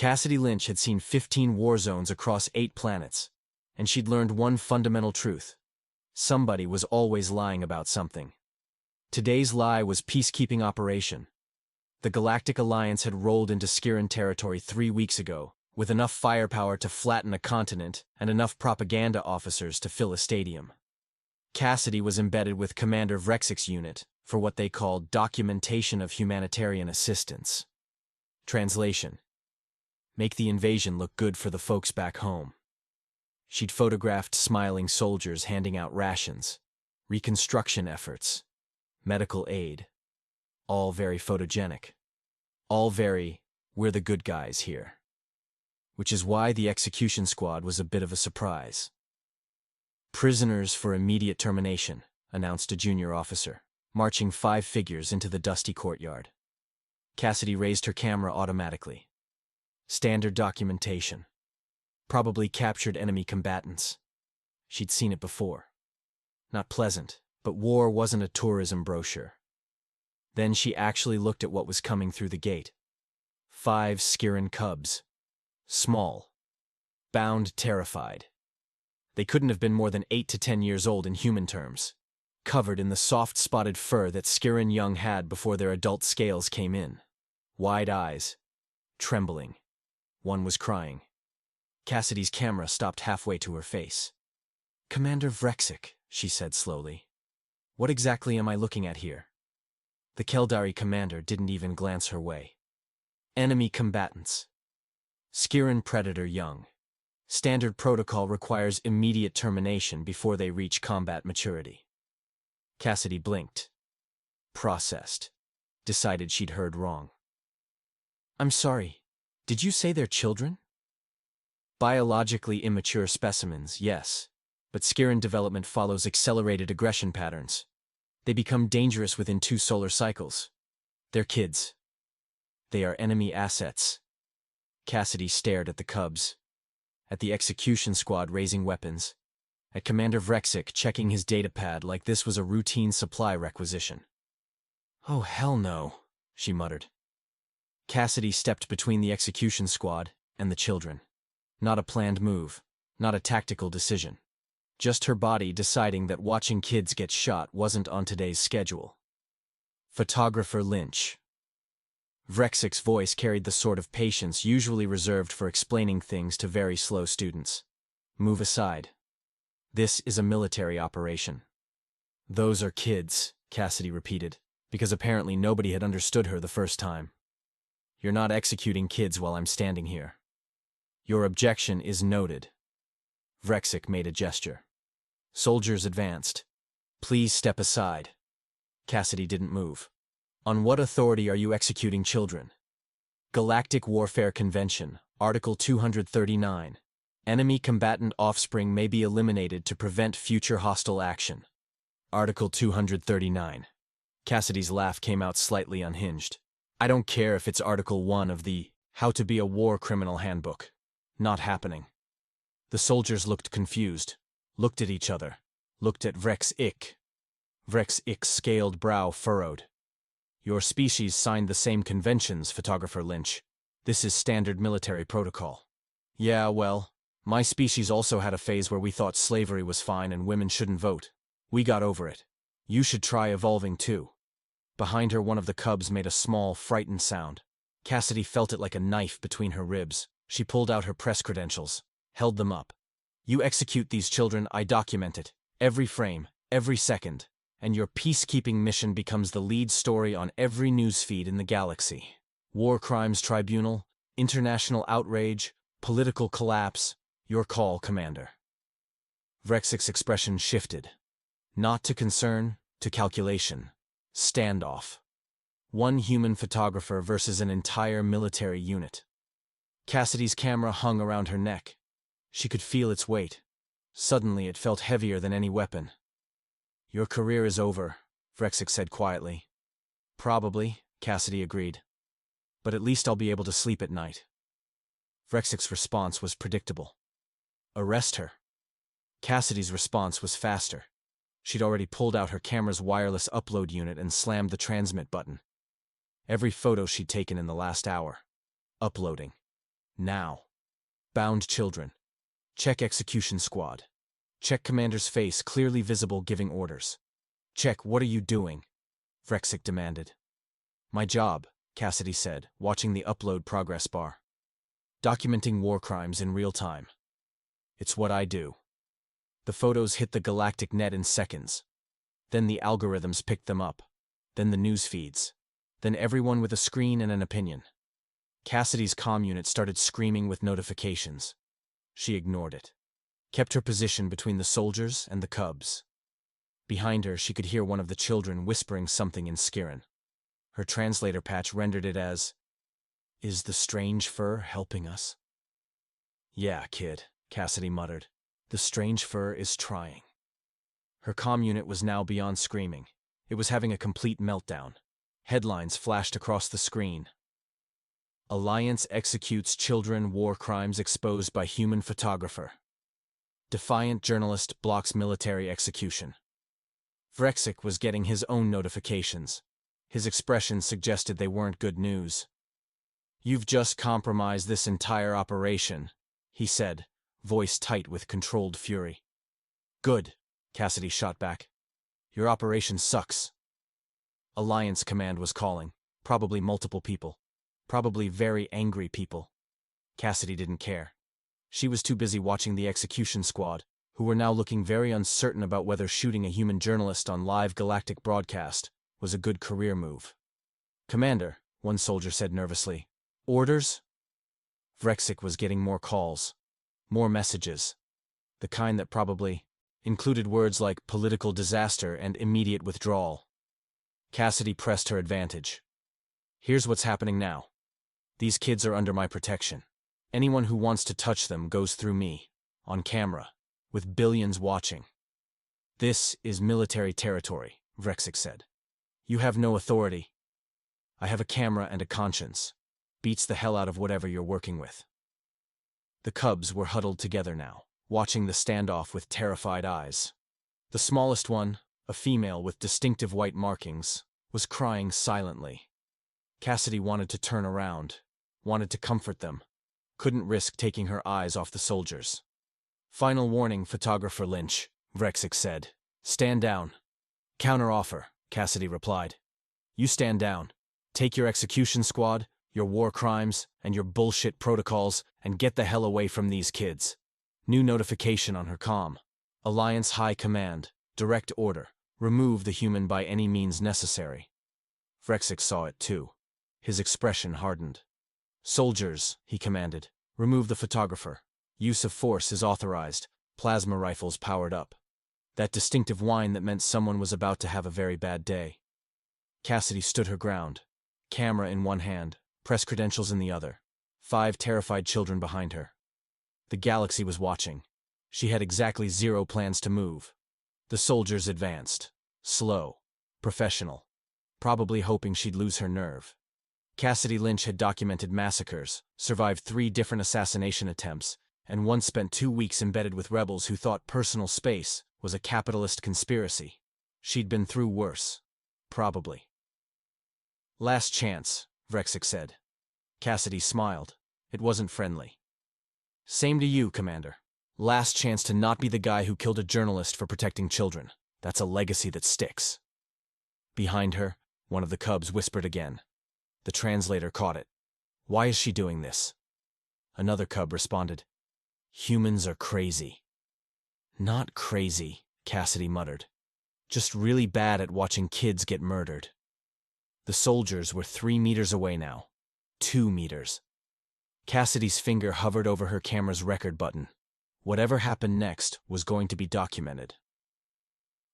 Cassidy Lynch had seen 15 war zones across 8 planets, and she'd learned one fundamental truth. Somebody was always lying about something. Today's lie was peacekeeping operation. The Galactic Alliance had rolled into Skirran territory 3 weeks ago, with enough firepower to flatten a continent and enough propaganda officers to fill a stadium. Cassidy was embedded with Commander Vrexic's unit for what they called documentation of humanitarian assistance. Translation: make the invasion look good for the folks back home. She'd photographed smiling soldiers handing out rations, reconstruction efforts, medical aid. All very photogenic. All very, we're the good guys here. Which is why the execution squad was a bit of a surprise. Prisoners for immediate termination, announced a junior officer, marching 5 figures into the dusty courtyard. Cassidy raised her camera automatically. Standard documentation. Probably captured enemy combatants. She'd seen it before. Not pleasant, but war wasn't a tourism brochure. Then she actually looked at what was coming through the gate. 5 Skirran cubs. Small. Bound terrified. They couldn't have been more than 8 to 10 years old in human terms, covered in the soft spotted fur that Skirran young had before their adult scales came in. Wide eyes. Trembling. One was crying. Cassidy's camera stopped halfway to her face. "Commander Vrexic," she said slowly. "What exactly am I looking at here?" The Keldari commander didn't even glance her way. "Enemy combatants. Skirran predator young. Standard protocol requires immediate termination before they reach combat maturity." Cassidy blinked. Processed. Decided she'd heard wrong. "I'm sorry. Did you say they're children?" "Biologically immature specimens, yes. But Skirran development follows accelerated aggression patterns. They become dangerous within 2 solar cycles. They're kids. They are enemy assets." Cassidy stared at the cubs. At the execution squad raising weapons. At Commander Vrexic checking his datapad like this was a routine supply requisition. "Oh, hell no," she muttered. Cassidy stepped between the execution squad and the children. Not a planned move, not a tactical decision. Just her body deciding that watching kids get shot wasn't on today's schedule. Photographer Lynch. Vrexic's voice carried the sort of patience usually reserved for explaining things to very slow students. "Move aside. This is a military operation." "Those are kids," Cassidy repeated, because apparently nobody had understood her the first time. "You're not executing kids while I'm standing here." "Your objection is noted." Vrexic made a gesture. Soldiers advanced. "Please step aside." Cassidy didn't move. "On what authority are you executing children?" Galactic Warfare Convention, Article 239. Enemy combatant offspring may be eliminated to prevent future hostile action. Article 239. Cassidy's laugh came out slightly unhinged. "I don't care if it's Article 1 of the How to Be a War Criminal Handbook. Not happening." The soldiers looked confused, looked at each other, looked at Vrexic. Vrexic's scaled brow furrowed. "Your species signed the same conventions, Photographer Lynch. This is standard military protocol." "Yeah, well, my species also had a phase where we thought slavery was fine and women shouldn't vote. We got over it. You should try evolving too." Behind her, one of the cubs made a small, frightened sound. Cassidy felt it like a knife between her ribs. She pulled out her press credentials, held them up. "You execute these children, I document it. Every frame, every second. And your peacekeeping mission becomes the lead story on every newsfeed in the galaxy. War Crimes Tribunal, international outrage, political collapse. Your call, Commander." Vrexic's expression shifted. Not to concern, to calculation. Standoff. One human photographer versus an entire military unit. Cassidy's camera hung around her neck. She could feel its weight. Suddenly it felt heavier than any weapon. "Your career is over," Vrexic said quietly. "Probably," Cassidy agreed. "But at least I'll be able to sleep at night." Vrexic's response was predictable. "Arrest her." Cassidy's response was faster. She'd already pulled out her camera's wireless upload unit and slammed the transmit button. Every photo she'd taken in the last hour. Uploading. Now. Bound children. Check execution squad. Check commander's face, clearly visible, giving orders. Check, what are you doing? Vrexic demanded. My job, Cassidy said, watching the upload progress bar. Documenting war crimes in real time. It's what I do. The photos hit the galactic net in seconds. Then the algorithms picked them up. Then the news feeds. Then everyone with a screen and an opinion. Cassidy's comm unit started screaming with notifications. She ignored it. Kept her position between the soldiers and the cubs. Behind her, she could hear one of the children whispering something in Skirran. Her translator patch rendered it as, "Is the strange fur helping us?" "Yeah, kid," Cassidy muttered. "The strange fur is trying." Her comm unit was now beyond screaming. It was having a complete meltdown. Headlines flashed across the screen. Alliance executes children, war crimes exposed by human photographer. Defiant journalist blocks military execution. Vrexic was getting his own notifications. His expression suggested they weren't good news. "You've just compromised this entire operation," he said, voice tight with controlled fury. "Good," Cassidy shot back. "Your operation sucks." Alliance command was calling. Probably multiple people. Probably very angry people. Cassidy didn't care. She was too busy watching the execution squad, who were now looking very uncertain about whether shooting a human journalist on live galactic broadcast was a good career move. "Commander," one soldier said nervously. "Orders?" Vrexic was getting more calls. More messages. The kind that probably included words like political disaster and immediate withdrawal. Cassidy pressed her advantage. "Here's what's happening now. These kids are under my protection. Anyone who wants to touch them goes through me, on camera, with billions watching. This is military territory," Vrexic said. "You have no authority. I have a camera and a conscience. Beats the hell out of whatever you're working with." The cubs were huddled together now, watching the standoff with terrified eyes. The smallest one, a female with distinctive white markings, was crying silently. Cassidy wanted to turn around, wanted to comfort them, couldn't risk taking her eyes off the soldiers. "Final warning, Photographer Lynch," Vrexic said. "Stand down." "Counter-offer," Cassidy replied. "You stand down. Take your execution squad, your war crimes, and your bullshit protocols, and get the hell away from these kids." New notification on her comm. Alliance High Command. Direct order. Remove the human by any means necessary. Vrexic saw it too. His expression hardened. "Soldiers," he commanded, "remove the photographer. Use of force is authorized. Plasma rifles powered up." That distinctive whine that meant someone was about to have a very bad day. Cassidy stood her ground. Camera in one hand, press credentials in the other. 5 terrified children behind her. The galaxy was watching. She had exactly 0 plans to move. The soldiers advanced. Slow. Professional. Probably hoping she'd lose her nerve. Cassidy Lynch had documented massacres, survived 3 different assassination attempts, and once spent 2 weeks embedded with rebels who thought personal space was a capitalist conspiracy. She'd been through worse. Probably. "Last chance," Vrexic said. Cassidy smiled. It wasn't friendly. "Same to you, Commander. Last chance to not be the guy who killed a journalist for protecting children. That's a legacy that sticks." Behind her, one of the cubs whispered again. The translator caught it. "Why is she doing this?" Another cub responded. "Humans are crazy." "Not crazy," Cassidy muttered. "Just really bad at watching kids get murdered." The soldiers were 3 meters away now. 2 meters. Cassidy's finger hovered over her camera's record button. Whatever happened next was going to be documented.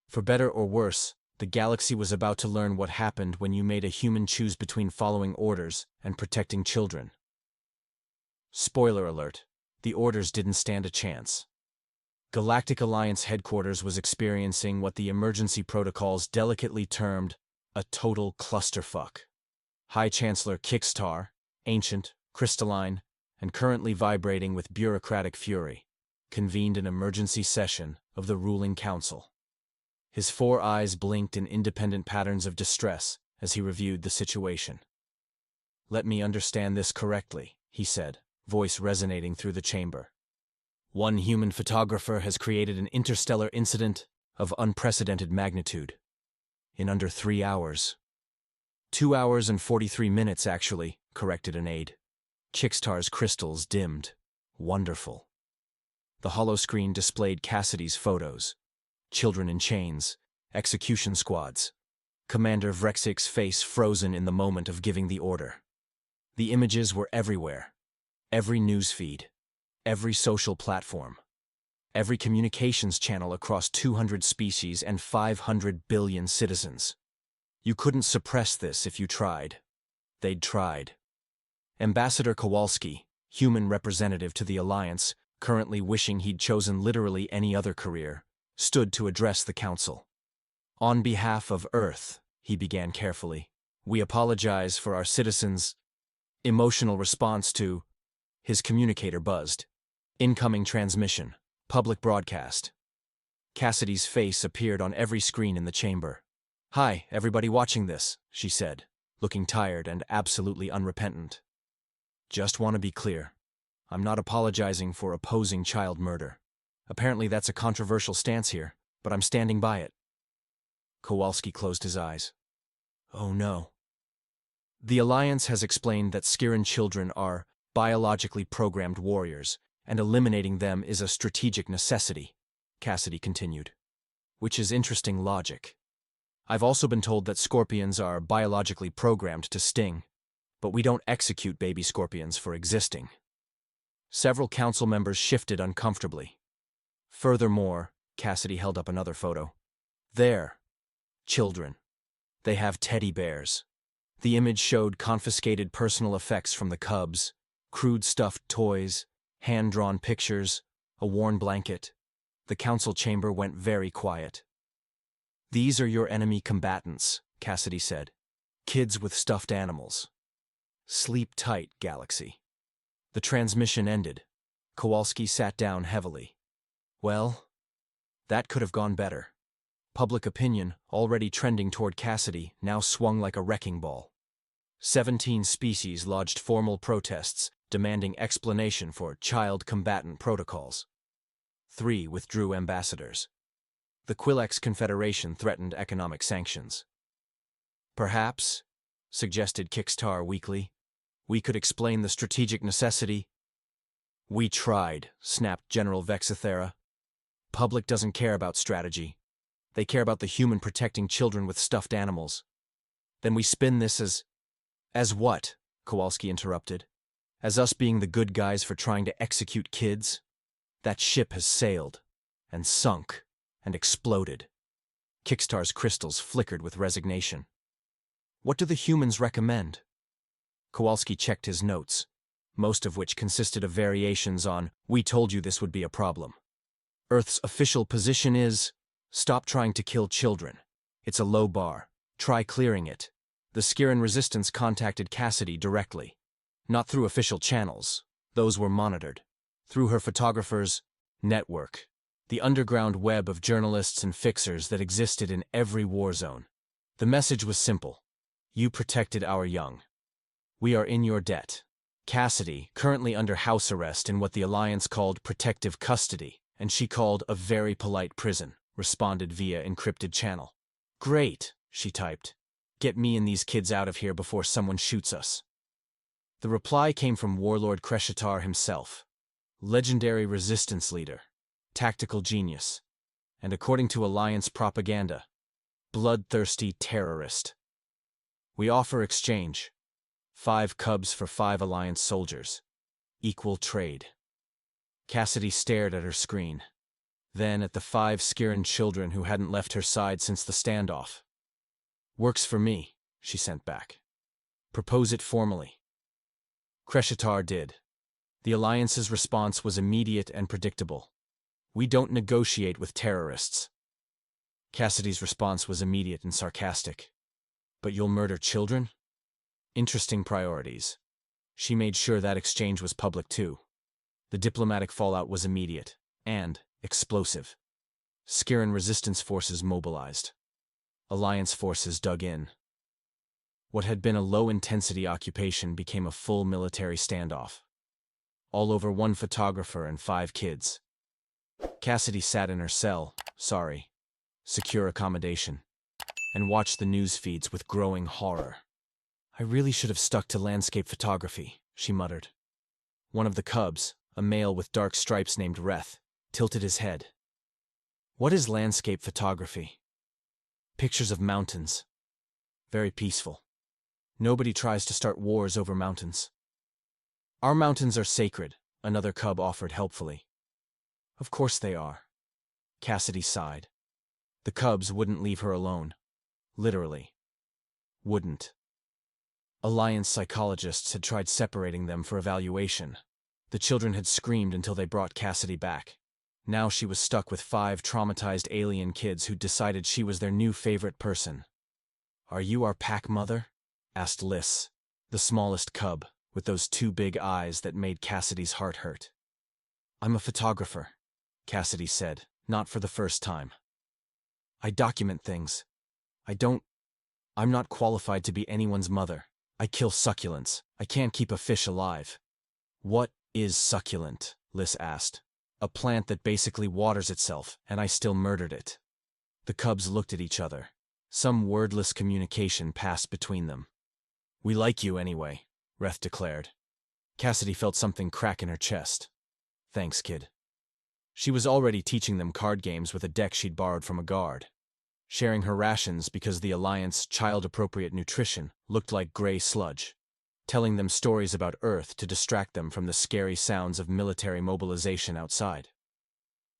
For better or worse, the galaxy was about to learn what happened when you made a human choose between following orders and protecting children. Spoiler alert, the orders didn't stand a chance. Galactic Alliance headquarters was experiencing what the emergency protocols delicately termed a total clusterfuck. High Chancellor Kickstar, ancient, crystalline, and currently vibrating with bureaucratic fury, convened an emergency session of the ruling council. His 4 eyes blinked in independent patterns of distress as he reviewed the situation. "Let me understand this correctly," he said, voice resonating through the chamber. One human photographer has created an interstellar incident of unprecedented magnitude. In under 3 hours. 2 hours and 43 minutes, actually, corrected an aide. Kickstar's crystals dimmed. Wonderful. The holoscreen displayed Cassidy's photos. Children in chains, execution squads. Commander Vrexic's face frozen in the moment of giving the order. The images were everywhere. Every newsfeed. Every social platform. Every communications channel across 200 species and 500 billion citizens. You couldn't suppress this if you tried. They'd tried. Ambassador Kowalski, human representative to the Alliance, currently wishing he'd chosen literally any other career, stood to address the Council. On behalf of Earth, he began carefully, we apologize for our citizens' emotional response to... His communicator buzzed. Incoming transmission. Public broadcast. Cassidy's face appeared on every screen in the chamber. Hi, everybody watching this, she said, looking tired and absolutely unrepentant. Just want to be clear. I'm not apologizing for opposing child murder. Apparently that's a controversial stance here, but I'm standing by it. Kowalski closed his eyes. Oh no. The Alliance has explained that Skirran children are biologically programmed warriors, and eliminating them is a strategic necessity, Cassidy continued. Which is interesting logic. I've also been told that scorpions are biologically programmed to sting, but we don't execute baby scorpions for existing. Several council members shifted uncomfortably. Furthermore, Cassidy held up another photo. There. Children. They have teddy bears. The image showed confiscated personal effects from the cubs, crude stuffed toys, hand-drawn pictures, a worn blanket. The council chamber went very quiet. These are your enemy combatants, Cassidy said. Kids with stuffed animals. Sleep tight, Galaxy. The transmission ended. Kowalski sat down heavily. Well, that could have gone better. Public opinion, already trending toward Cassidy, now swung like a wrecking ball. 17 species lodged formal protests, demanding explanation for child combatant protocols. 3 withdrew ambassadors. The Quilex Confederation threatened economic sanctions. Perhaps, suggested Kickstar weakly, we could explain the strategic necessity. We tried, snapped General Vexithera. Public doesn't care about strategy. They care about the human protecting children with stuffed animals. Then we spin this as... As what? Kowalski interrupted. As us being the good guys for trying to execute kids? That ship has sailed, and sunk, and exploded. Kickstar's crystals flickered with resignation. What do the humans recommend? Kowalski checked his notes, most of which consisted of variations on, we told you this would be a problem. Earth's official position is, stop trying to kill children. It's a low bar. Try clearing it. The Skirran resistance contacted Cassidy directly. Not through official channels. Those were monitored. Through her photographer's network. The underground web of journalists and fixers that existed in every war zone. The message was simple. You protected our young. We are in your debt. Cassidy, currently under house arrest in what the Alliance called protective custody, and she called a very polite prison, responded via encrypted channel. Great, she typed. Get me and these kids out of here before someone shoots us. The reply came from Warlord Kreshitar himself. Legendary resistance leader. Tactical genius. And according to Alliance propaganda, bloodthirsty terrorist. We offer exchange. 5 cubs for 5 Alliance soldiers. Equal trade. Cassidy stared at her screen. Then at the 5 Skirran children who hadn't left her side since the standoff. Works for me, she sent back. Propose it formally. Kreshitar did. The Alliance's response was immediate and predictable. We don't negotiate with terrorists. Cassidy's response was immediate and sarcastic. But you'll murder children? Interesting priorities. She made sure that exchange was public too. The diplomatic fallout was immediate and explosive. Skirran resistance forces mobilized. Alliance forces dug in. What had been a low-intensity occupation became a full military standoff. all over one photographer and 5 kids. Cassidy sat in her cell, secure accommodation, and watched the news feeds with growing horror. I really should have stuck to landscape photography, she muttered. One of the cubs, a male with dark stripes named Reth, tilted his head. What is landscape photography? Pictures of mountains. Very peaceful. Nobody tries to start wars over mountains. Our mountains are sacred, another cub offered helpfully. Of course they are. Cassidy sighed. The cubs wouldn't leave her alone. Literally. Wouldn't. Alliance psychologists had tried separating them for evaluation. The children had screamed until they brought Cassidy back. Now she was stuck with 5 traumatized alien kids who'd decided she was their new favorite person. Are you our pack mother? Asked Liz, the smallest cub, with those 2 big eyes that made Cassidy's heart hurt. I'm a photographer, Cassidy said, not for the first time. I document things. I'm not qualified to be anyone's mother. I kill succulents. I can't keep a fish alive. What is succulent? Liz asked. A plant that basically waters itself, and I still murdered it. The cubs looked at each other. Some wordless communication passed between them. We like you anyway, Reth declared. Cassidy felt something crack in her chest. Thanks, kid. She was already teaching them card games with a deck she'd borrowed from a guard. Sharing her rations because the Alliance child-appropriate nutrition looked like gray sludge. Telling them stories about Earth to distract them from the scary sounds of military mobilization outside.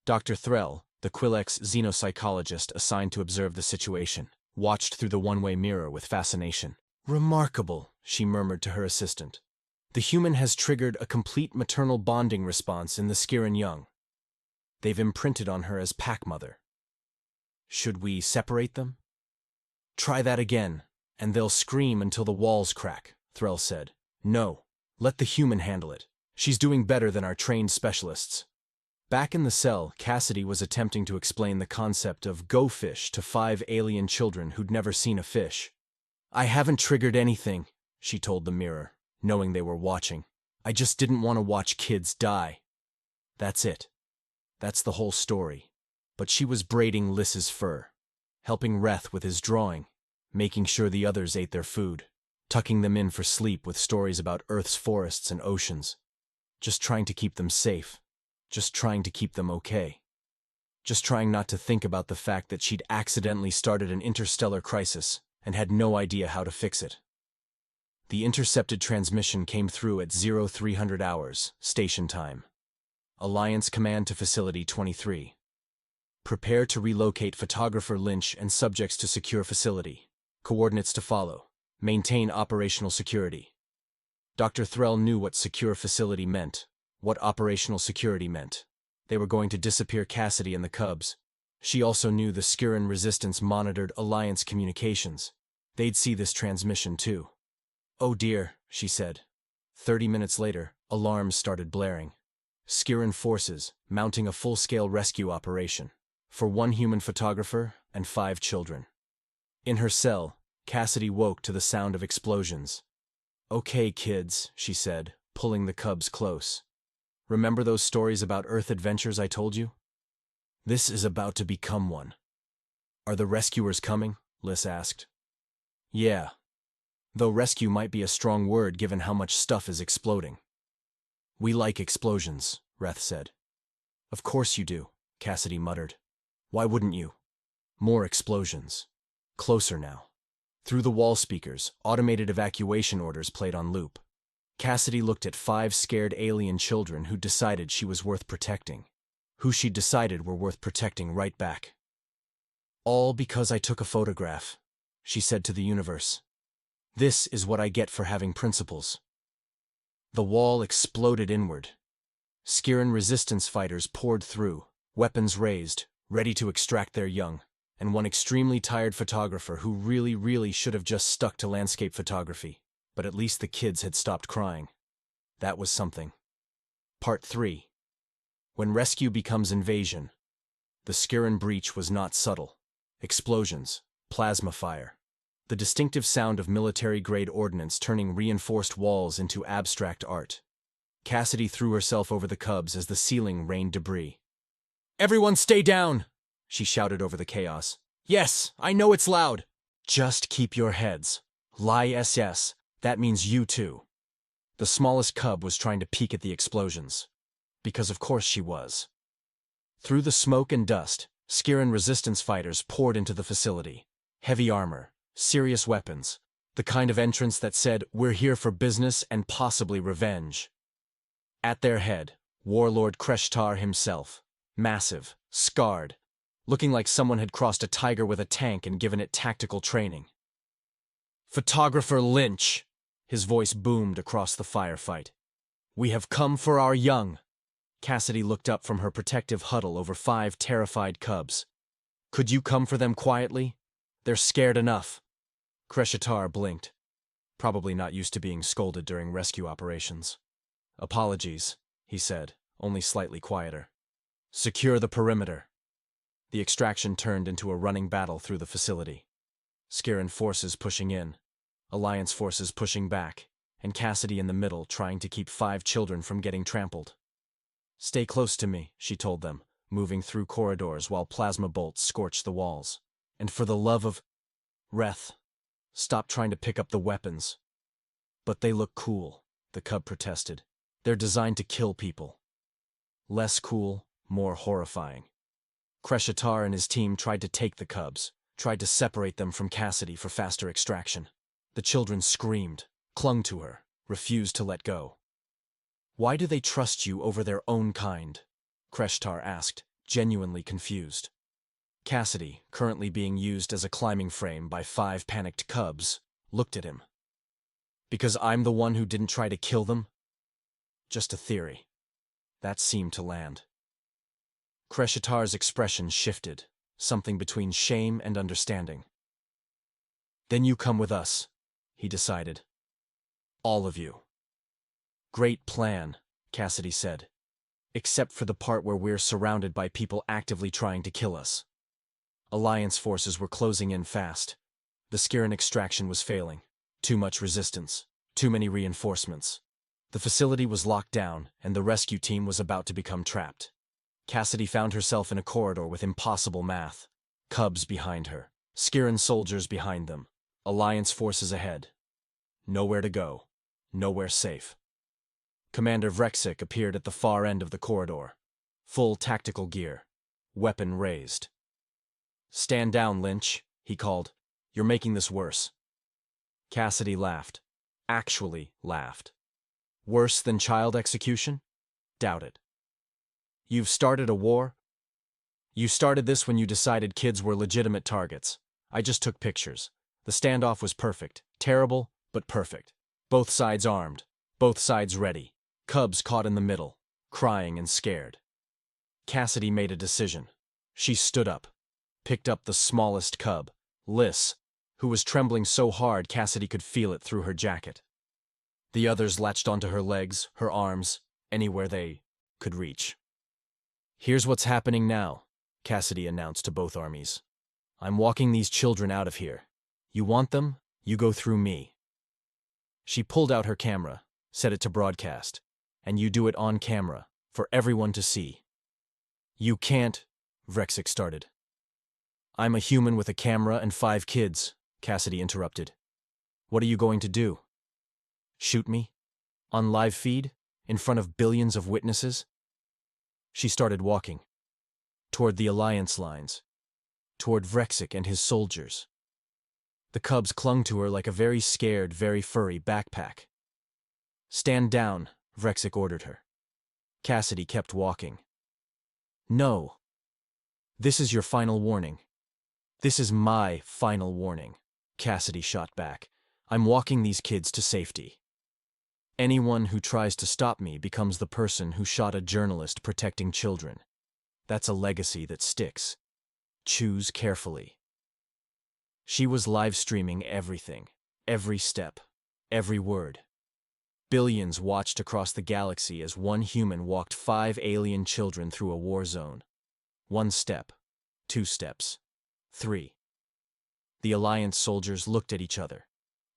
Dr. Threll, the Quillex xenopsychologist assigned to observe the situation, watched through the one-way mirror with fascination. Remarkable, she murmured to her assistant. The human has triggered a complete maternal bonding response in the Skirran young. They've imprinted on her as pack mother. Should we separate them? Try that again, and they'll scream until the walls crack, Threll said. No, let the human handle it. She's doing better than our trained specialists. Back in the cell, Cassidy was attempting to explain the concept of go fish to 5 alien children who'd never seen a fish. I haven't triggered anything, she told the mirror, knowing they were watching. I just didn't want to watch kids die. That's it. That's the whole story. But she was braiding Liz's fur, helping Reth with his drawing, making sure the others ate their food, tucking them in for sleep with stories about Earth's forests and oceans. Just trying to keep them safe. Just trying to keep them okay. Just trying not to think about the fact that she'd accidentally started an interstellar crisis and had no idea how to fix it. The intercepted transmission came through at 0300 hours, station time. Alliance Command to Facility 23. Prepare to relocate photographer Lynch and subjects to secure facility. Coordinates to follow. Maintain operational security. Dr. Threll knew what secure facility meant, what operational security meant. They were going to disappear Cassidy and the cubs. She also knew the Skirran resistance monitored Alliance communications. They'd see this transmission too. Oh dear, she said. 30 minutes later, alarms started blaring. Skirran forces mounting a full-scale rescue operation. For 1 human photographer and 5 children. In her cell, Cassidy woke to the sound of explosions. Okay, kids, she said, pulling the cubs close. Remember those stories about Earth adventures I told you? This is about to become one. Are the rescuers coming? Liz asked. Yeah. Though rescue might be a strong word given how much stuff is exploding. We like explosions, Reth said. Of course you do, Cassidy muttered. Why wouldn't you? More explosions. Closer now. Through the wall speakers, automated evacuation orders played on loop. Cassidy looked at 5 scared alien children who decided she was worth protecting. Who she decided were worth protecting right back. All because I took a photograph, she said to the universe. This is what I get for having principles. The wall exploded inward. Skirran resistance fighters poured through, weapons raised, ready to extract their young, and one extremely tired photographer who really should have just stuck to landscape photography, but at least the kids had stopped crying. That was something. Part 3. When rescue becomes invasion. The Skirran breach was not subtle. Explosions, plasma fire, the distinctive sound of military-grade ordnance turning reinforced walls into abstract art. Cassidy threw herself over the cubs as the ceiling rained debris. "Everyone stay down!" she shouted over the chaos. "Yes, I know it's loud. Just keep your heads. Lie SS, that means you too." The smallest cub was trying to peek at the explosions. Because of course she was. Through the smoke and dust, Skirran resistance fighters poured into the facility. Heavy armor, serious weapons, the kind of entrance that said, "We're here for business and possibly revenge." At their head, Warlord Kreshtar himself, massive, scarred, looking like someone had crossed a tiger with a tank and given it tactical training. "Photographer Lynch," his voice boomed across the firefight. "We have come for our young." Cassidy looked up from her protective huddle over 5 terrified cubs. "Could you come for them quietly? They're scared enough." Kreshtar blinked, probably not used to being scolded during rescue operations. "Apologies," he said, only slightly quieter. "Secure the perimeter." The extraction turned into a running battle through the facility. Skirran forces pushing in, Alliance forces pushing back, and Cassidy in the middle trying to keep 5 children from getting trampled. "Stay close to me," she told them, moving through corridors while plasma bolts scorched the walls. "And for the love of Reth, stop trying to pick up the weapons." "But they look cool," the cub protested. "They're designed to kill people." Less cool, more horrifying. Kreshtar and his team tried to take the cubs, tried to separate them from Cassidy for faster extraction. The children screamed, clung to her, refused to let go. "Why do they trust you over their own kind?" Kreshtar asked, genuinely confused. Cassidy, currently being used as a climbing frame by 5 panicked cubs, looked at him. "Because I'm the one who didn't try to kill them?" Just a theory. That seemed to land. Kreshtar's expression shifted, something between shame and understanding. "Then you come with us," he decided. "All of you." "Great plan," Cassidy said. "Except for the part where we're surrounded by people actively trying to kill us." Alliance forces were closing in fast. The Skirran extraction was failing. Too much resistance. Too many reinforcements. The facility was locked down, and the rescue team was about to become trapped. Cassidy found herself in a corridor with impossible math. Cubs behind her. Skirran soldiers behind them. Alliance forces ahead. Nowhere to go. Nowhere safe. Commander Vrexic appeared at the far end of the corridor. Full tactical gear. Weapon raised. "Stand down, Lynch," he called. "You're making this worse." Cassidy laughed. Actually laughed. "Worse than child execution? Doubt it. You've started a war? You started this when you decided kids were legitimate targets. I just took pictures. The standoff was perfect. Terrible, but perfect. Both sides armed. Both sides ready. Cubs caught in the middle, crying and scared." Cassidy made a decision. She stood up, picked up the smallest cub, Liz, who was trembling so hard Cassidy could feel it through her jacket. The others latched onto her legs, her arms, anywhere they could reach. "Here's what's happening now," Cassidy announced to both armies. "I'm walking these children out of here. You want them? You go through me." She pulled out her camera, set it to broadcast, and you do it on camera, for everyone to see. "You can't," Vrexic started. "I'm a human with a camera and 5 kids," Cassidy interrupted. "What are you going to do? Shoot me? On live feed? In front of billions of witnesses?" She started walking. Toward the Alliance lines. Toward Vrexic and his soldiers. The cubs clung to her like a very scared, very furry backpack. "Stand down," Vrexic ordered her. Cassidy kept walking. "No. This is your final warning." "This is my final warning," Cassidy shot back. "I'm walking these kids to safety. Anyone who tries to stop me becomes the person who shot a journalist protecting children. That's a legacy that sticks. Choose carefully." She was live streaming everything, every step, every word. Billions watched across the galaxy as one human walked 5 alien children through a war zone. 1 step, 2 steps, 3. The Alliance soldiers looked at each other,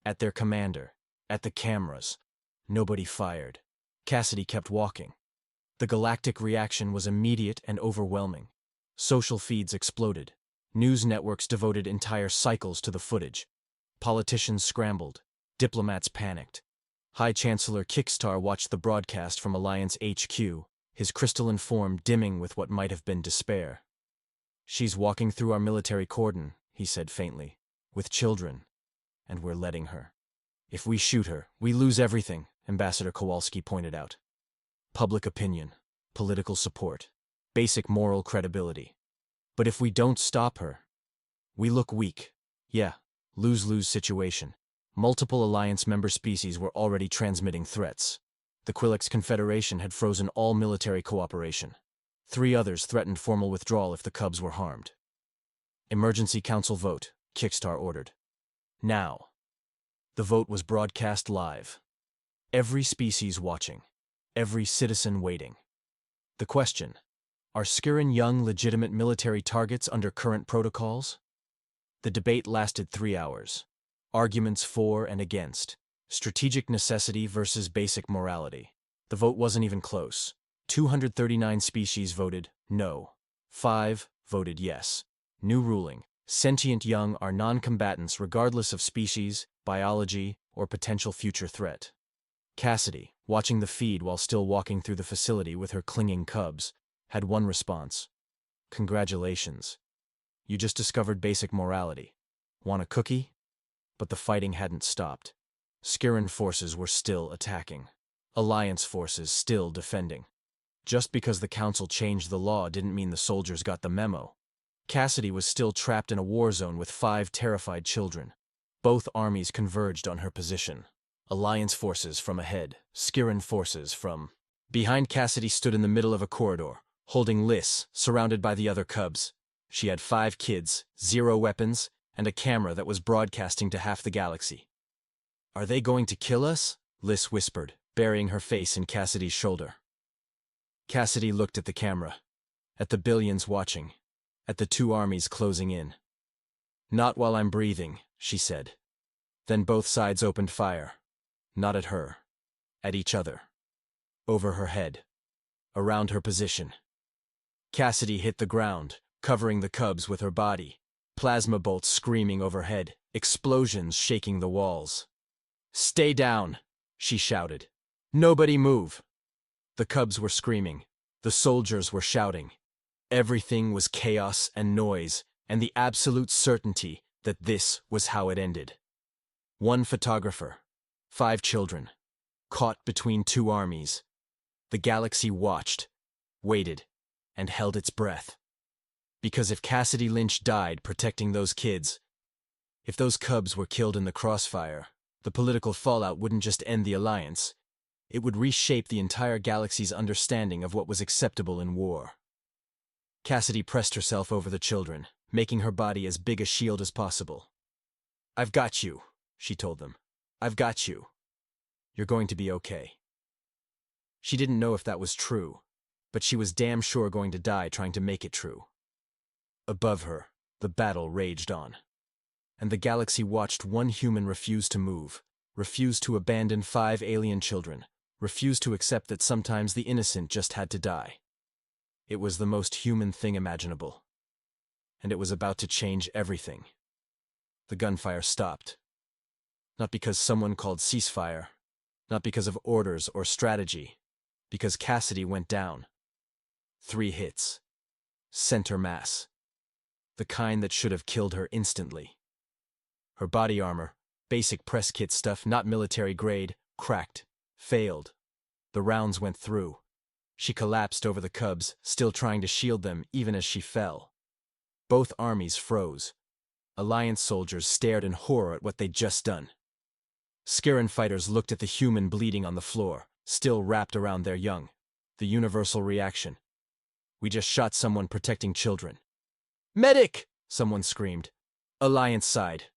at their commander, at the cameras. Nobody fired. Cassidy kept walking. The galactic reaction was immediate and overwhelming. Social feeds exploded. News networks devoted entire cycles to the footage. Politicians scrambled. Diplomats panicked. High Chancellor Kickstar watched the broadcast from Alliance HQ, his crystalline form dimming with what might have been despair. "She's walking through our military cordon," he said faintly, "with children, and we're letting her. If we shoot her, we lose everything," Ambassador Kowalski pointed out. Public opinion, political support, basic moral credibility. But if we don't stop her, we look weak. Yeah, lose-lose situation. Multiple Alliance member species were already transmitting threats. The Quillex Confederation had frozen all military cooperation. 3 others threatened formal withdrawal if the Cubs were harmed. "Emergency Council vote," Kickstar ordered. "Now." The vote was broadcast live. Every species watching. Every citizen waiting. The question: are Skirran young legitimate military targets under current protocols? The debate lasted 3 hours. Arguments for and against. Strategic necessity versus basic morality. The vote wasn't even close. 239 species voted no. 5 voted yes. New ruling: sentient young are non-combatants regardless of species, biology, or potential future threat. Cassidy, watching the feed while still walking through the facility with her clinging cubs, had one response. "Congratulations. You just discovered basic morality. Want a cookie?" But the fighting hadn't stopped. Skirran forces were still attacking. Alliance forces still defending. Just because the Council changed the law didn't mean the soldiers got the memo. Cassidy was still trapped in a war zone with 5 terrified children. Both armies converged on her position. Alliance forces from ahead, Skirran forces from behind. Cassidy stood in the middle of a corridor, holding Liz, surrounded by the other cubs. She had 5 kids, 0 weapons, and a camera that was broadcasting to half the galaxy. "Are they going to kill us?" Liz whispered, burying her face in Cassidy's shoulder. Cassidy looked at the camera, at the billions watching, at the 2 armies closing in. "Not while I'm breathing," she said. Then both sides opened fire. Not at her. At each other. Over her head. Around her position. Cassidy hit the ground, covering the cubs with her body. Plasma bolts screaming overhead, explosions shaking the walls. "Stay down," she shouted. "Nobody move." The cubs were screaming. The soldiers were shouting. Everything was chaos and noise, and the absolute certainty that this was how it ended. 1 photographer. 5 children. Caught between 2 armies. The galaxy watched, waited, and held its breath. Because if Cassidy Lynch died protecting those kids, if those cubs were killed in the crossfire, the political fallout wouldn't just end the Alliance, it would reshape the entire galaxy's understanding of what was acceptable in war. Cassidy pressed herself over the children, making her body as big a shield as possible. "I've got you," she told them. "I've got you. You're going to be okay." She didn't know if that was true, but she was damn sure going to die trying to make it true. Above her, the battle raged on. And the galaxy watched one human refuse to move, refuse to abandon 5 alien children, refuse to accept that sometimes the innocent just had to die. It was the most human thing imaginable. And it was about to change everything. The gunfire stopped. Not because someone called ceasefire, not because of orders or strategy, because Cassidy went down. 3 hits. Center mass. The kind that should have killed her instantly. Her body armor, basic press kit stuff, not military grade, cracked, failed. The rounds went through. She collapsed over the cubs, still trying to shield them even as she fell. Both armies froze. Alliance soldiers stared in horror at what they'd just done. Skirran fighters looked at the human bleeding on the floor, still wrapped around their young. The universal reaction. "We just shot someone protecting children." "Medic!" someone screamed. Alliance side.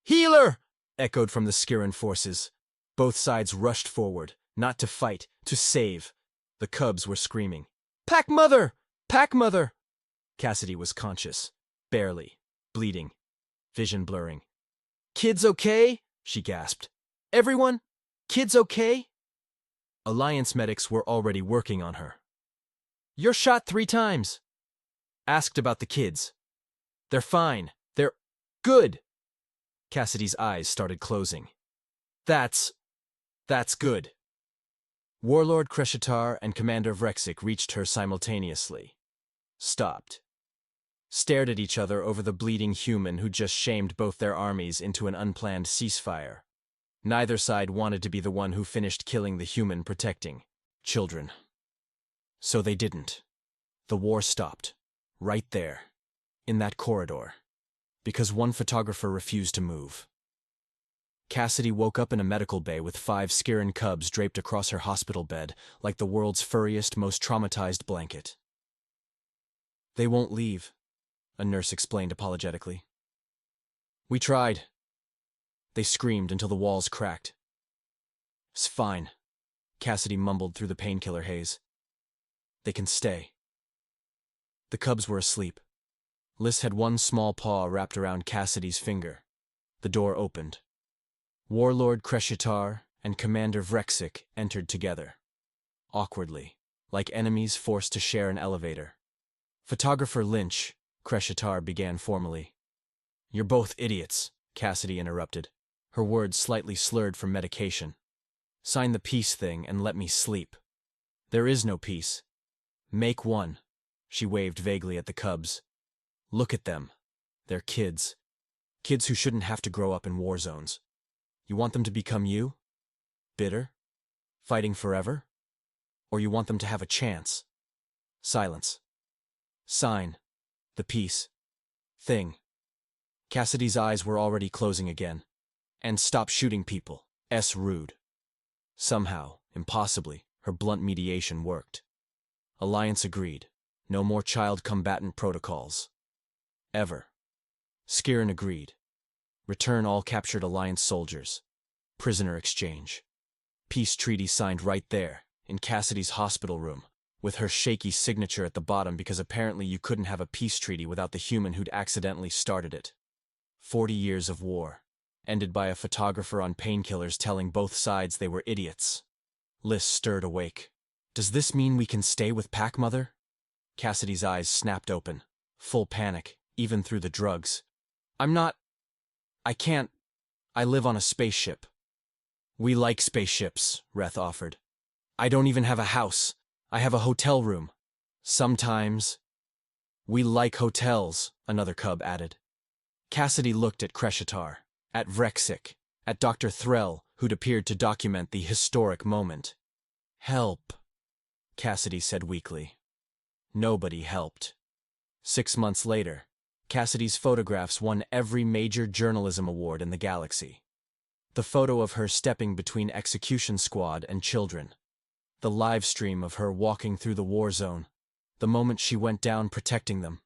"Healer!" echoed from the Skirran forces. Both sides rushed forward, not to fight, to save. The cubs were screaming. "Pack mother! Pack mother!" Cassidy was conscious. Barely. Bleeding. Vision blurring. "Kids okay?" she gasped. "Everyone? Kids okay?" Alliance medics were already working on her. "You're shot 3 times." Asked about the kids. "They're fine. They're good." Cassidy's eyes started closing. That's good." Warlord Kreshitar and Commander Vrexik reached her simultaneously. Stopped. Stared at each other over the bleeding human who just shamed both their armies into an unplanned ceasefire. Neither side wanted to be the one who finished killing the human protecting children. So they didn't. The war stopped. Right there. In that corridor. Because one photographer refused to move. Cassidy woke up in a medical bay with 5 Skirran cubs draped across her hospital bed like the world's furriest, most traumatized blanket. "They won't leave," a nurse explained apologetically. "We tried." They screamed until the walls cracked. "It's fine," Cassidy mumbled through the painkiller haze. "They can stay." The cubs were asleep. Liz had one small paw wrapped around Cassidy's finger. The door opened. Warlord Kreshitar and Commander Vrexik entered together. Awkwardly, like enemies forced to share an elevator. "Photographer Lynch," Kreshitar began formally. "You're both idiots," Cassidy interrupted, her words slightly slurred from medication. "Sign the peace thing and let me sleep." "There is no peace." "Make one." She waved vaguely at the cubs. "Look at them. They're kids. Kids who shouldn't have to grow up in war zones. You want them to become you? Bitter? Fighting forever? Or you want them to have a chance?" Silence. "Sign. The peace. Thing." Cassidy's eyes were already closing again. "And stop shooting people. Rude." Somehow, impossibly, her blunt mediation worked. Alliance agreed. No more child combatant protocols. Ever. Skirran agreed. Return all captured Alliance soldiers. Prisoner exchange. Peace treaty signed right there, in Cassidy's hospital room, with her shaky signature at the bottom because apparently you couldn't have a peace treaty without the human who'd accidentally started it. 40 years of war, ended by a photographer on painkillers telling both sides they were idiots. Liz stirred awake. "Does this mean we can stay with Pac, Mother?" Cassidy's eyes snapped open. Full panic, even through the drugs. I can't. I live on a spaceship." "We like spaceships," Reth offered. "I don't even have a house. I have a hotel room. Sometimes." "We like hotels," another cub added. Cassidy looked at Kreshitar, at Vrexik, at Dr. Threll, who'd appeared to document the historic moment. "Help," Cassidy said weakly. Nobody helped. 6 months later, Cassidy's photographs won every major journalism award in the galaxy. The photo of her stepping between execution squad and children. The live stream of her walking through the war zone. The moment she went down protecting them.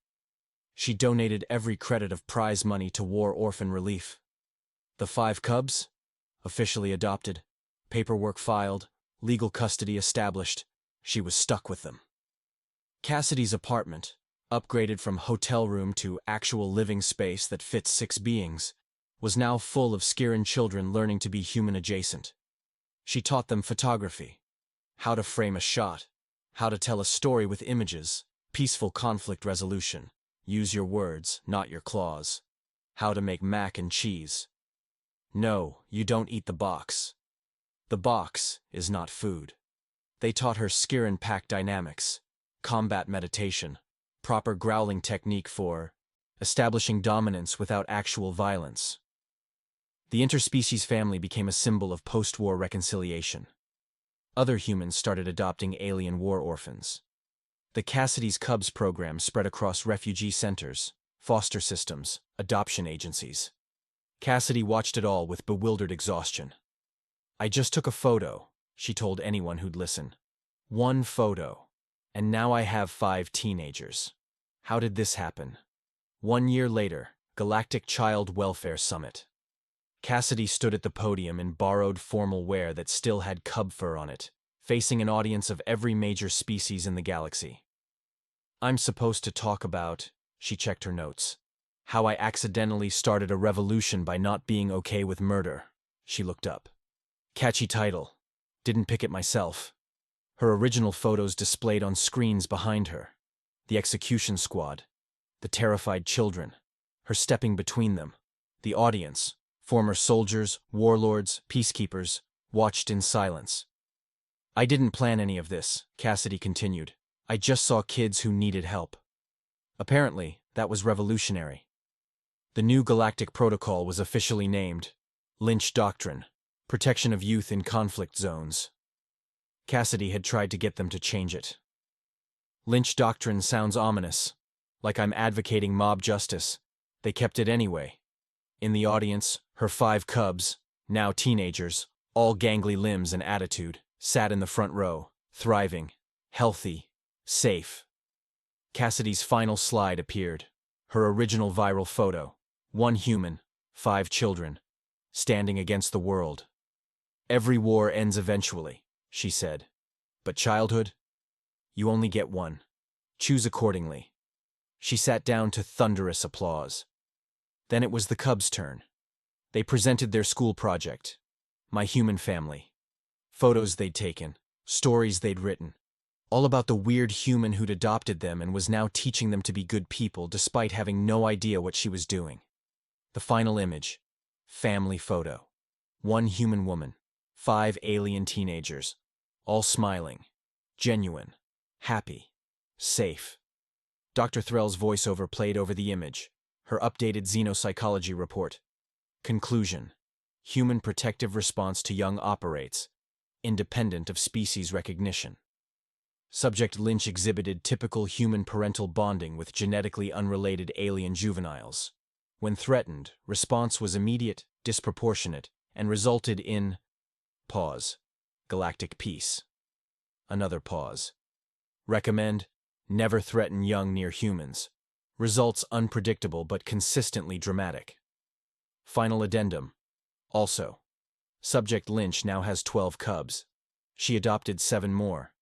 She donated every credit of prize money to war orphan relief. The 5 cubs? Officially adopted. Paperwork filed. Legal custody established. She was stuck with them. Cassidy's apartment, upgraded from hotel room to actual living space that fits 6 beings, was now full of Skirran children learning to be human adjacent. She taught them photography, how to frame a shot, how to tell a story with images, peaceful conflict resolution, use your words, not your claws, how to make mac and cheese. No, you don't eat the box. The box is not food. They taught her Skirran pack dynamics, combat meditation, proper growling technique for establishing dominance without actual violence. The interspecies family became a symbol of post-war reconciliation. Other humans started adopting alien war orphans. The Cassidy's Cubs program spread across refugee centers, foster systems, adoption agencies. Cassidy watched it all with bewildered exhaustion. "I just took a photo," she told anyone who'd listen. "One photo. And now I have 5 teenagers. How did this happen?" 1 year later, Galactic Child Welfare Summit. Cassidy stood at the podium in borrowed formal wear that still had cub fur on it, facing an audience of every major species in the galaxy. "I'm supposed to talk about," she checked her notes, "how I accidentally started a revolution by not being okay with murder." She looked up. "Catchy title. Didn't pick it myself. Her original photos displayed on screens behind her. The execution squad. The terrified children. Her stepping between them. The audience, former soldiers, warlords, peacekeepers, watched in silence. I didn't plan any of this, Cassidy continued. I just saw kids who needed help. Apparently, that was revolutionary. The new galactic protocol was officially named Lynch Doctrine, Protection of Youth in Conflict Zones. Cassidy had tried to get them to change it. Lynch Doctrine sounds ominous, like I'm advocating mob justice. They kept it anyway. In the audience, her 5 cubs, now teenagers, all gangly limbs and attitude, sat in the front row, thriving, healthy, safe. Cassidy's final slide appeared. Her original viral photo. 1 human, 5 children, standing against the world. Every war ends eventually, she said. But childhood? You only get one. Choose accordingly. She sat down to thunderous applause. Then it was the cubs' turn. They presented their school project. My human family. Photos they'd taken, stories they'd written. All about the weird human who'd adopted them and was now teaching them to be good people despite having no idea what she was doing. The final image. Family photo. 1 human woman. 5 alien teenagers. All smiling. Genuine. Happy. Safe. Dr. Threll's voiceover played over the image. Her updated xenopsychology report. Conclusion. Human protective response to young operates, independent of species recognition. Subject Lynch exhibited typical human parental bonding with genetically unrelated alien juveniles. When threatened, response was immediate, disproportionate, and resulted in pause. Galactic peace. Another pause. Recommend, never threaten young near humans. Results unpredictable but consistently dramatic. Final addendum. Also, Subject Lynch now has 12 cubs. She adopted 7 more.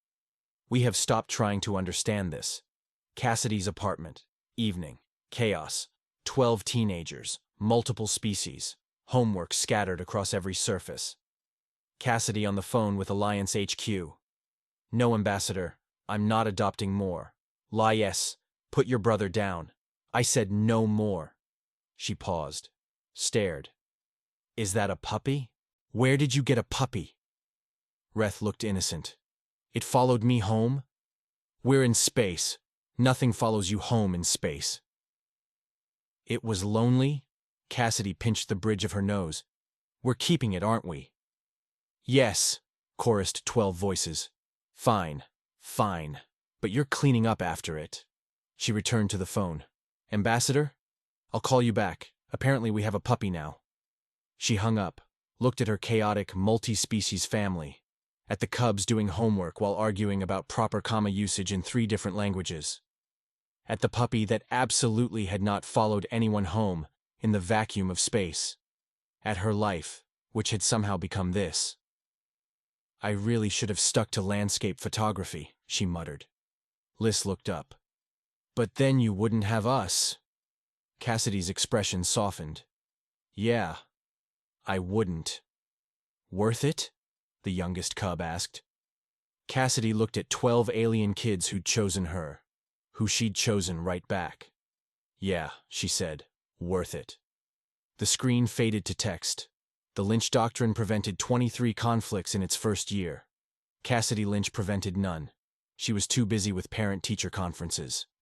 We have stopped trying to understand this. Cassidy's apartment. Evening. Chaos. 12 teenagers. Multiple species. Homework scattered across every surface. Cassidy on the phone with Alliance HQ. No, Ambassador. I'm not adopting more. Yes. Put your brother down. I said no more. She paused. Stared. Is that a puppy? Where did you get a puppy? Reth looked innocent. It followed me home? We're in space. Nothing follows you home in space. It was lonely? Cassidy pinched the bridge of her nose. We're keeping it, aren't we? Yes, chorused 12 voices. Fine, fine. But you're cleaning up after it. She returned to the phone. Ambassador? I'll call you back. Apparently we have a puppy now. She hung up, looked at her chaotic, multi-species family, at the cubs doing homework while arguing about proper comma usage in 3 different languages, at the puppy that absolutely had not followed anyone home in the vacuum of space, at her life, which had somehow become this. I really should have stuck to landscape photography, she muttered. Liz looked up. But then you wouldn't have us. Cassidy's expression softened. Yeah, I wouldn't. Worth it? The youngest cub asked. Cassidy looked at 12 alien kids who'd chosen her, who she'd chosen right back. Yeah, she said, worth it. The screen faded to text. The Lynch Doctrine prevented 23 conflicts in its first year. Cassidy Lynch prevented none. She was too busy with parent-teacher conferences.